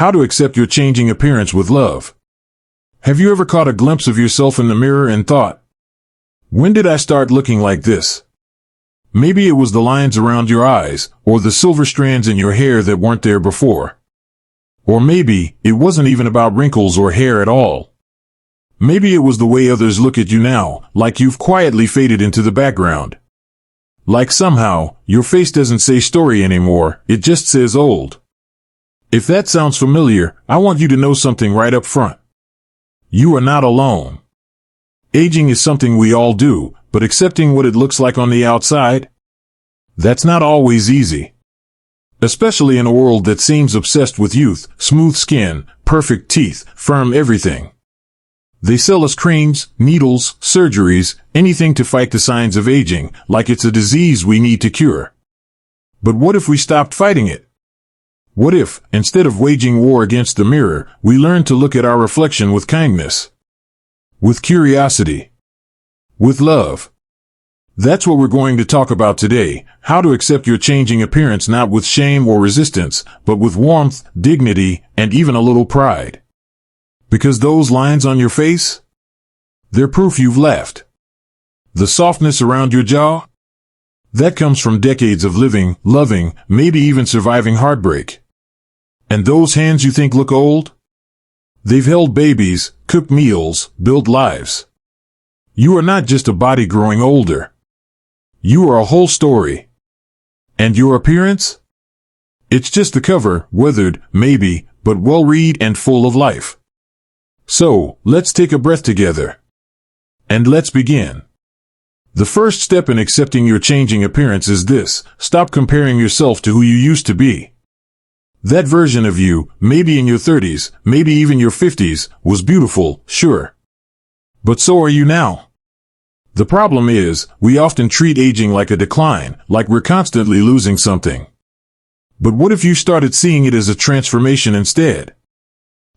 how to accept your changing appearance with love. Have you ever caught a glimpse of yourself in the mirror and thought, when did I start looking like this? Maybe it was the lines around your eyes, or the silver strands in your hair that weren't there before. Or maybe it wasn't even about wrinkles or hair at all. Maybe it was the way others look at you now, like you've quietly faded into the background. Like somehow, your face doesn't say story anymore, it just says old. If that sounds familiar, I want you to know something right up front. You are not alone. Aging is something we all do, but accepting what it looks like on the outside? That's not always easy. Especially in a world that seems obsessed with youth, smooth skin, perfect teeth, firm everything. They sell us creams, needles, surgeries, anything to fight the signs of aging, like it's a disease we need to cure. But what if we stopped fighting it? What if, instead of waging war against the mirror, we learned to look at our reflection with kindness? With curiosity? With love? That's what we're going to talk about today, how to accept your changing appearance not with shame or resistance, but with warmth, dignity, and even a little pride. Because those lines on your face? They're proof you've laughed. The softness around your jaw? That comes from decades of living, loving, maybe even surviving heartbreak. And those hands you think look old? They've held babies, cooked meals, built lives. You are not just a body growing older. You are a whole story. And your appearance? It's just the cover, weathered, maybe, but well-read and full of life. So, let's take a breath together. And let's begin. The first step in accepting your changing appearance is this: stop comparing yourself to who you used to be. That version of you, maybe in your 30s, maybe even your 50s, was beautiful, sure. But so are you now. The problem is, we often treat aging like a decline, like we're constantly losing something. But what if you started seeing it as a transformation instead?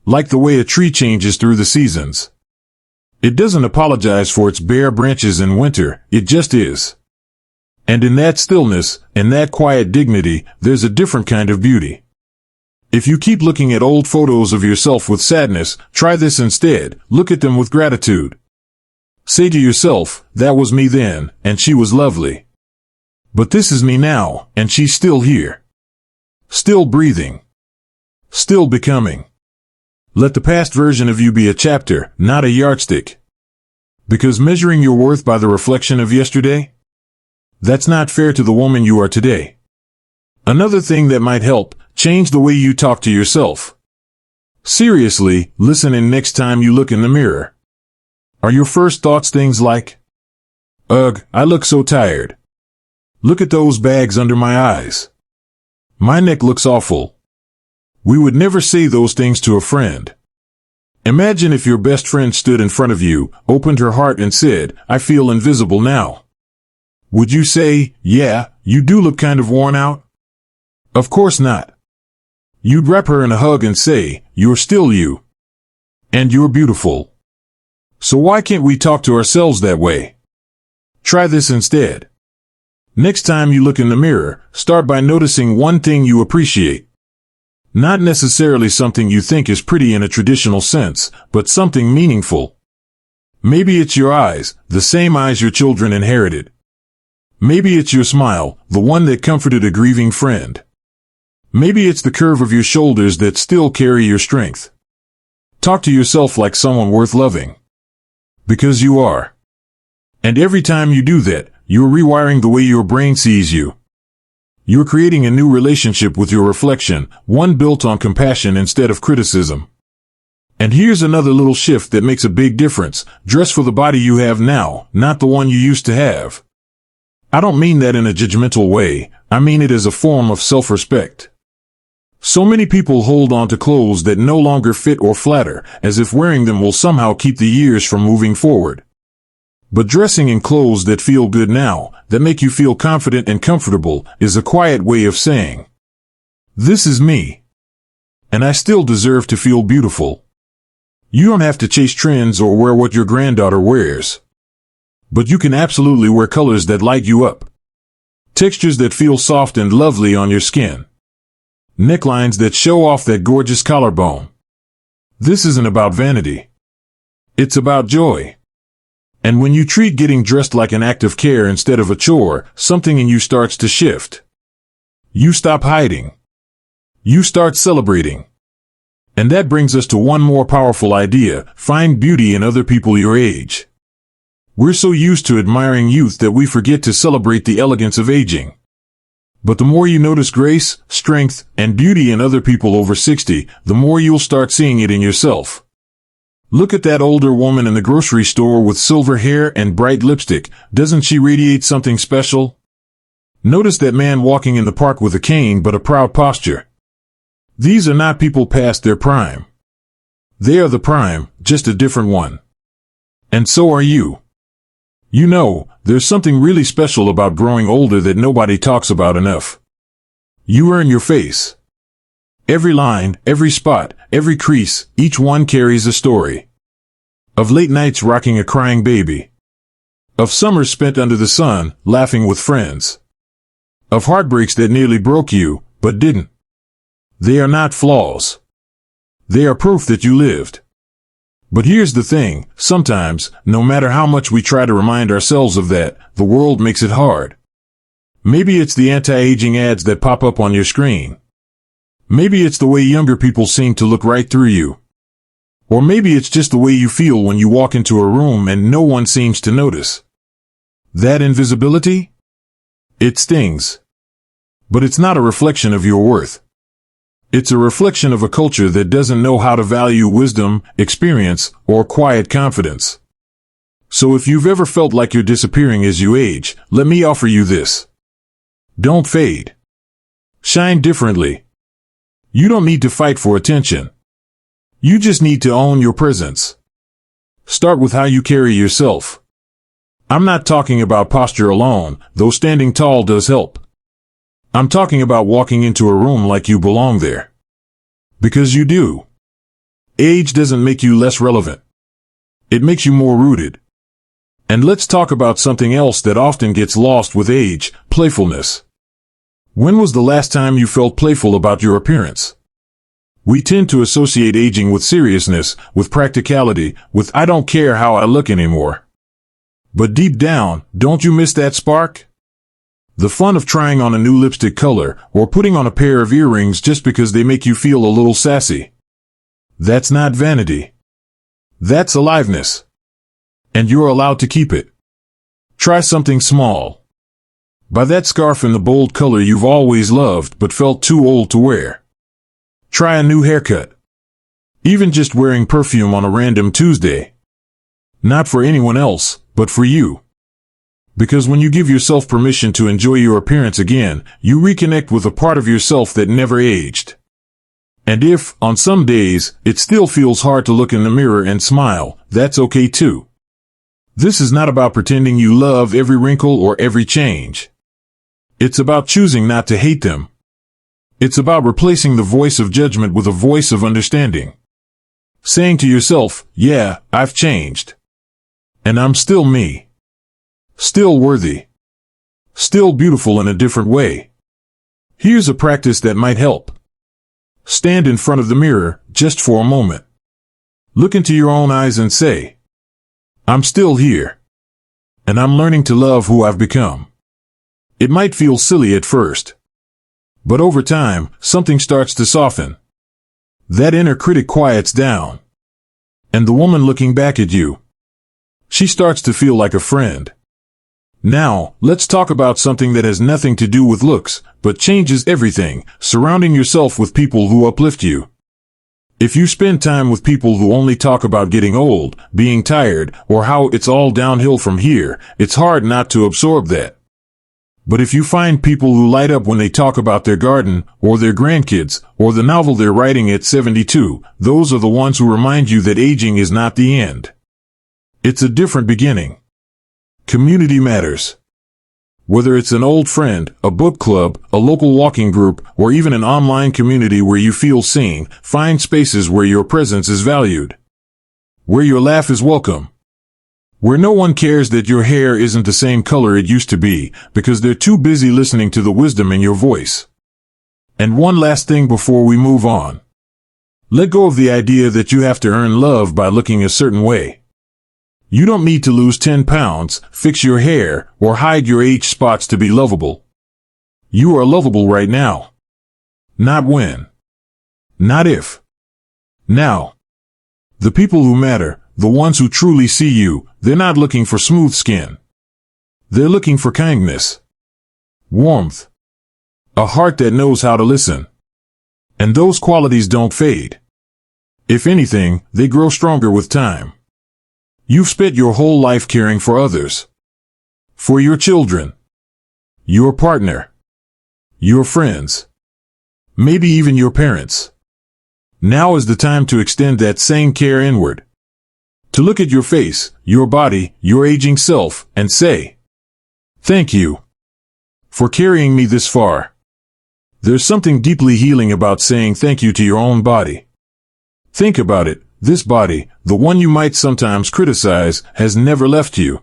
Like the way a tree changes through the seasons. It doesn't apologize for its bare branches in winter, it just is. And in that stillness, in that quiet dignity, there's a different kind of beauty. If you keep looking at old photos of yourself with sadness, try this instead: look at them with gratitude. Say to yourself, that was me then, and she was lovely. But this is me now, and she's still here. Still breathing. Still becoming. Let the past version of you be a chapter, not a yardstick. Because measuring your worth by the reflection of yesterday? That's not fair to the woman you are today. Another thing that might help: change the way you talk to yourself. Seriously, listen in next time you look in the mirror. Are your first thoughts things like, ugh, I look so tired. Look at those bags under my eyes. My neck looks awful. We would never say those things to a friend. Imagine if your best friend stood in front of you, opened her heart and said, I feel invisible now. Would you say, yeah, you do look kind of worn out? Of course not. You'd wrap her in a hug and say, you're still you. And you're beautiful. So why can't we talk to ourselves that way? Try this instead. Next time you look in the mirror, start by noticing one thing you appreciate. Not necessarily something you think is pretty in a traditional sense, but something meaningful. Maybe it's your eyes, the same eyes your children inherited. Maybe it's your smile, the one that comforted a grieving friend. Maybe it's the curve of your shoulders that still carry your strength. Talk to yourself like someone worth loving. Because you are. And every time you do that, you're rewiring the way your brain sees you. You're creating a new relationship with your reflection, one built on compassion instead of criticism. And here's another little shift that makes a big difference: dress for the body you have now, not the one you used to have. I don't mean that in a judgmental way, I mean it as a form of self-respect. So many people hold on to clothes that no longer fit or flatter, as if wearing them will somehow keep the years from moving forward. But dressing in clothes that feel good now, that make you feel confident and comfortable, is a quiet way of saying, this is me. And I still deserve to feel beautiful. You don't have to chase trends or wear what your granddaughter wears. But you can absolutely wear colors that light you up. Textures that feel soft and lovely on your skin. Necklines that show off that gorgeous collarbone. This isn't about vanity. It's about joy. And when you treat getting dressed like an act of care instead of a chore, something in you starts to shift. You stop hiding. You start celebrating. And that brings us to one more powerful idea: find beauty in other people your age. We're so used to admiring youth that we forget to celebrate the elegance of aging. But the more you notice grace, strength, and beauty in other people over 60, the more you'll start seeing it in yourself. Look at that older woman in the grocery store with silver hair and bright lipstick. Doesn't she radiate something special? Notice that man walking in the park with a cane but a proud posture. These are not people past their prime. They are the prime, just a different one. And so are you. You know, there's something really special about growing older that nobody talks about enough. You earn your face. Every line, every spot, every crease, each one carries a story. Of late nights rocking a crying baby. Of summers spent under the sun, laughing with friends. Of heartbreaks that nearly broke you, but didn't. They are not flaws. They are proof that you lived. But here's the thing, sometimes, no matter how much we try to remind ourselves of that, the world makes it hard. Maybe it's the anti-aging ads that pop up on your screen. Maybe it's the way younger people seem to look right through you. Or maybe it's just the way you feel when you walk into a room and no one seems to notice. That invisibility? It stings. But it's not a reflection of your worth. It's a reflection of a culture that doesn't know how to value wisdom, experience, or quiet confidence. So if you've ever felt like you're disappearing as you age, let me offer you this. Don't fade. Shine differently. You don't need to fight for attention. You just need to own your presence. Start with how you carry yourself. I'm not talking about posture alone, though standing tall does help. I'm talking about walking into a room like you belong there. Because you do. Age doesn't make you less relevant. It makes you more rooted. And let's talk about something else that often gets lost with age: playfulness. When was the last time you felt playful about your appearance? We tend to associate aging with seriousness, with practicality, with "I don't care how I look anymore." But deep down, don't you miss that spark? The fun of trying on a new lipstick color, or putting on a pair of earrings just because they make you feel a little sassy. That's not vanity. That's aliveness. And you're allowed to keep it. Try something small. Buy that scarf in the bold color you've always loved but felt too old to wear. Try a new haircut. Even just wearing perfume on a random Tuesday. Not for anyone else, but for you. Because when you give yourself permission to enjoy your appearance again, you reconnect with a part of yourself that never aged. And if, on some days, it still feels hard to look in the mirror and smile, that's okay too. This is not about pretending you love every wrinkle or every change. It's about choosing not to hate them. It's about replacing the voice of judgment with a voice of understanding. Saying to yourself, yeah, I've changed. And I'm still me. Still worthy. Still beautiful in a different way. Here's a practice that might help. Stand in front of the mirror, just for a moment. Look into your own eyes and say, I'm still here. And I'm learning to love who I've become. It might feel silly at first. But over time, something starts to soften. That inner critic quiets down. And the woman looking back at you, she starts to feel like a friend. Now, let's talk about something that has nothing to do with looks, but changes everything: surrounding yourself with people who uplift you. If you spend time with people who only talk about getting old, being tired, or how it's all downhill from here, it's hard not to absorb that. But if you find people who light up when they talk about their garden, or their grandkids, or the novel they're writing at 72, those are the ones who remind you that aging is not the end. It's a different beginning. Community matters. Whether it's an old friend, a book club, a local walking group, or even an online community where you feel seen, find spaces where your presence is valued. Where your laugh is welcome. Where no one cares that your hair isn't the same color it used to be, because they're too busy listening to the wisdom in your voice. And one last thing before we move on. Let go of the idea that you have to earn love by looking a certain way. You don't need to lose 10 pounds, fix your hair, or hide your age spots to be lovable. You are lovable right now. Not when. Not if. Now. The people who matter, the ones who truly see you, they're not looking for smooth skin. They're looking for kindness. Warmth. A heart that knows how to listen. And those qualities don't fade. If anything, they grow stronger with time. You've spent your whole life caring for others. For your children. Your partner. Your friends. Maybe even your parents. Now is the time to extend that same care inward. To look at your face, your body, your aging self, and say, "Thank you for carrying me this far." There's something deeply healing about saying thank you to your own body. Think about it. This body, the one you might sometimes criticize, has never left you.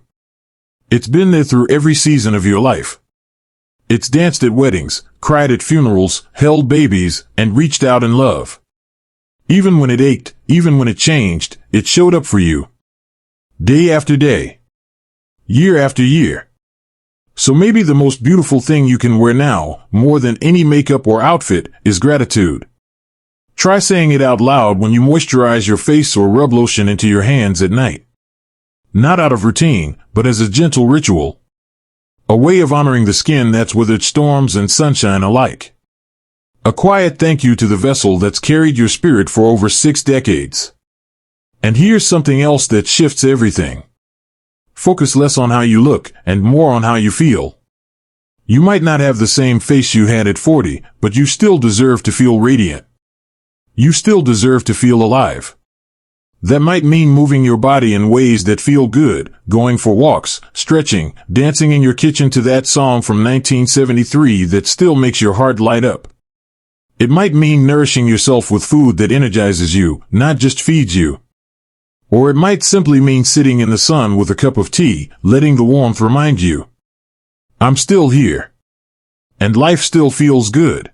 It's been there through every season of your life. It's danced at weddings, cried at funerals, held babies, and reached out in love. Even when it ached, even when it changed, it showed up for you. Day after day. Year after year. So maybe the most beautiful thing you can wear now, more than any makeup or outfit, is gratitude. Try saying it out loud when you moisturize your face or rub lotion into your hands at night. Not out of routine, but as a gentle ritual. A way of honoring the skin that's withered storms and sunshine alike. A quiet thank you to the vessel that's carried your spirit for over 6 decades. And here's something else that shifts everything. Focus less on how you look and more on how you feel. You might not have the same face you had at 40, but you still deserve to feel radiant. You still deserve to feel alive. That might mean moving your body in ways that feel good, going for walks, stretching, dancing in your kitchen to that song from 1973 that still makes your heart light up. It might mean nourishing yourself with food that energizes you, not just feeds you. Or it might simply mean sitting in the sun with a cup of tea, letting the warmth remind you, "I'm still here. And life still feels good."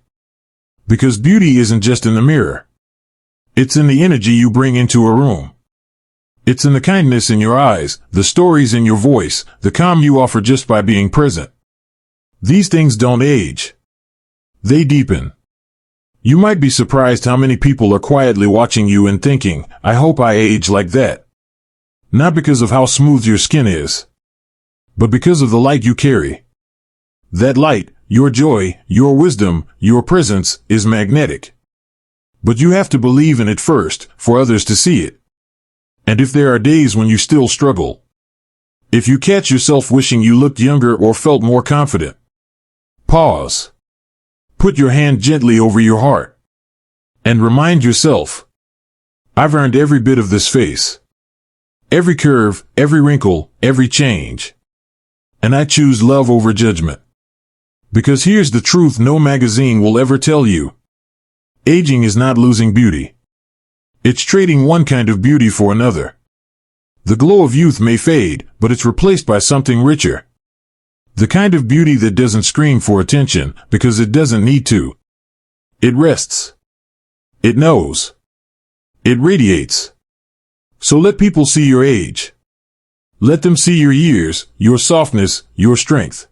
Because beauty isn't just in the mirror. It's in the energy you bring into a room. It's in the kindness in your eyes, the stories in your voice, the calm you offer just by being present. These things don't age. They deepen. You might be surprised how many people are quietly watching you and thinking, "I hope I age like that." Not because of how smooth your skin is, but because of the light you carry. That light, your joy, your wisdom, your presence, is magnetic. But you have to believe in it first, for others to see it. And if there are days when you still struggle, if you catch yourself wishing you looked younger or felt more confident, pause. Put your hand gently over your heart. And remind yourself, "I've earned every bit of this face. Every curve, every wrinkle, every change. And I choose love over judgment." Because here's the truth no magazine will ever tell you. Aging is not losing beauty. It's trading one kind of beauty for another. The glow of youth may fade, but it's replaced by something richer. The kind of beauty that doesn't scream for attention, because it doesn't need to. It rests. It knows. It radiates. So let people see your age. Let them see your years, your softness, your strength.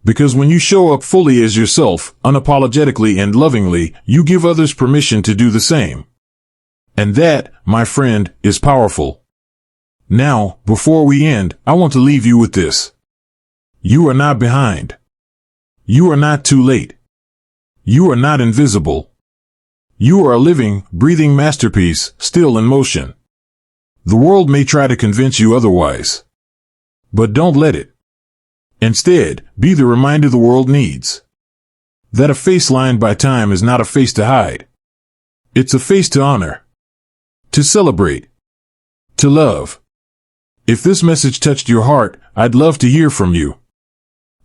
Because when you show up fully as yourself, unapologetically and lovingly, you give others permission to do the same. And that, my friend, is powerful. Now, before we end, I want to leave you with this. You are not behind. You are not too late. You are not invisible. You are a living, breathing masterpiece, still in motion. The world may try to convince you otherwise. But don't let it. Instead, be the reminder the world needs. That a face lined by time is not a face to hide. It's a face to honor. To celebrate. To love. If this message touched your heart, I'd love to hear from you.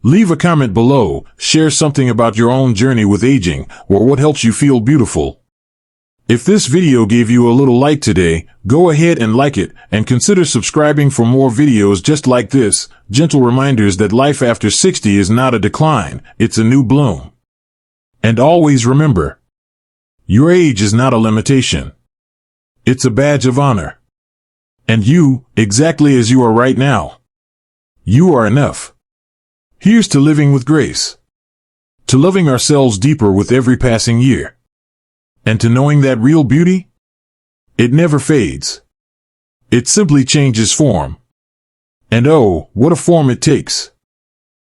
Leave a comment below, share something about your own journey with aging, or what helps you feel beautiful. If this video gave you a little light today, go ahead and like it, and consider subscribing for more videos just like this, gentle reminders that life after 60 is not a decline, it's a new bloom. And always remember, your age is not a limitation. It's a badge of honor. And you, exactly as you are right now, you are enough. Here's to living with grace, to loving ourselves deeper with every passing year, and to knowing that real beauty, it never fades. It simply changes form. And oh, what a form it takes.